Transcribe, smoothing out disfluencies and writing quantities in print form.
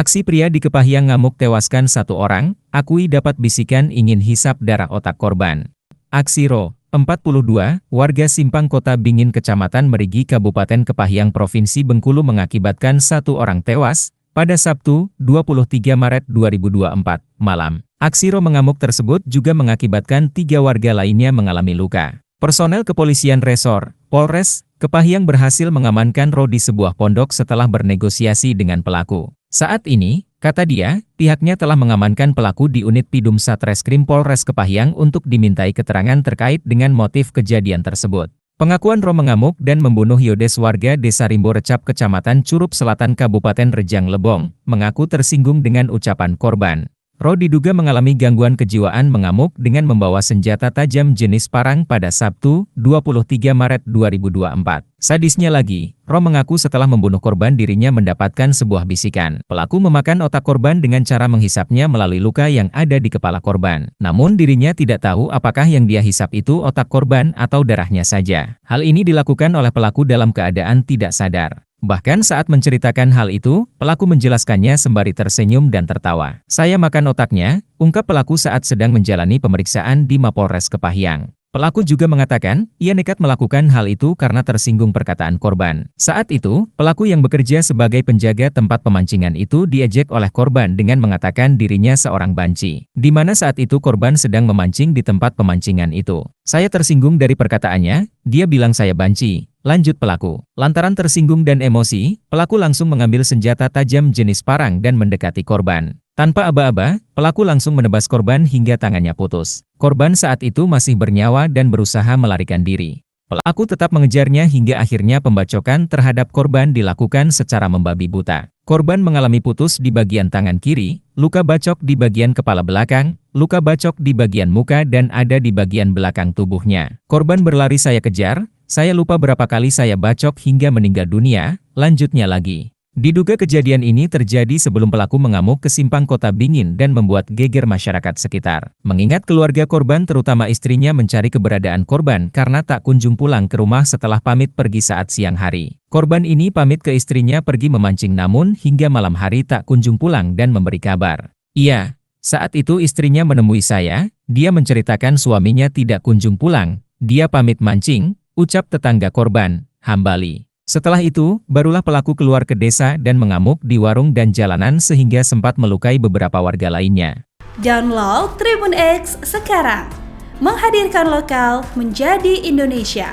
Aksi pria di Kepahyang ngamuk tewaskan satu orang, akui dapat bisikan ingin hisap darah otak korban. Aksi Ro, 42, warga Simpang Kota Bingin Kecamatan Merigi Kabupaten Kepahyang Provinsi Bengkulu mengakibatkan satu orang tewas pada Sabtu, 23 Maret 2024, malam. Aksi Ro mengamuk tersebut juga mengakibatkan 3 warga lainnya mengalami luka. Personel kepolisian resor, Polres, Kepahyang berhasil mengamankan Ro di sebuah pondok setelah bernegosiasi dengan pelaku. Saat ini, kata dia, pihaknya telah mengamankan pelaku di unit Pidum Satreskrim Polres Kepahyang untuk dimintai keterangan terkait dengan motif kejadian tersebut. Pengakuan Ro mengamuk dan membunuh Yodes warga Desa Rimbo Recap Kecamatan Curup Selatan Kabupaten Rejang Lebong, mengaku tersinggung dengan ucapan korban. Ro diduga mengalami gangguan kejiwaan mengamuk dengan membawa senjata tajam jenis parang pada Sabtu, 23 Maret 2024. Sadisnya lagi, Ro mengaku setelah membunuh korban dirinya mendapatkan sebuah bisikan. Pelaku memakan otak korban dengan cara menghisapnya melalui luka yang ada di kepala korban. Namun dirinya tidak tahu apakah yang dia hisap itu otak korban atau darahnya saja. Hal ini dilakukan oleh pelaku dalam keadaan tidak sadar. Bahkan saat menceritakan hal itu, pelaku menjelaskannya sembari tersenyum dan tertawa. "Saya makan otaknya," ungkap pelaku saat sedang menjalani pemeriksaan di Mapolres Kepahyang. Pelaku juga mengatakan, ia nekat melakukan hal itu karena tersinggung perkataan korban. Saat itu, pelaku yang bekerja sebagai penjaga tempat pemancingan itu diejek oleh korban dengan mengatakan dirinya seorang banci. Di mana saat itu korban sedang memancing di tempat pemancingan itu. "Saya tersinggung dari perkataannya, dia bilang saya banci," lanjut pelaku. Lantaran tersinggung dan emosi, pelaku langsung mengambil senjata tajam jenis parang dan mendekati korban. Tanpa aba-aba, pelaku langsung menebas korban hingga tangannya putus. Korban saat itu masih bernyawa dan berusaha melarikan diri. Pelaku tetap mengejarnya hingga akhirnya pembacokan terhadap korban dilakukan secara membabi buta. Korban mengalami putus di bagian tangan kiri, luka bacok di bagian kepala belakang, luka bacok di bagian muka dan ada di bagian belakang tubuhnya. Korban berlari saya kejar, saya lupa berapa kali saya bacok hingga meninggal dunia, lanjutnya lagi. Diduga kejadian ini terjadi sebelum pelaku mengamuk ke Simpang Kota Bingin dan membuat geger masyarakat sekitar. Mengingat keluarga korban terutama istrinya mencari keberadaan korban karena tak kunjung pulang ke rumah setelah pamit pergi saat siang hari. Korban ini pamit ke istrinya pergi memancing namun hingga malam hari tak kunjung pulang dan memberi kabar. Iya, saat itu istrinya menemui saya, dia menceritakan suaminya tidak kunjung pulang, dia pamit mancing, ucap tetangga korban, Hambali. Setelah itu, barulah pelaku keluar ke desa dan mengamuk di warung dan jalanan sehingga sempat melukai beberapa warga lainnya. Download Tribun X sekarang, menghadirkan lokal menjadi Indonesia.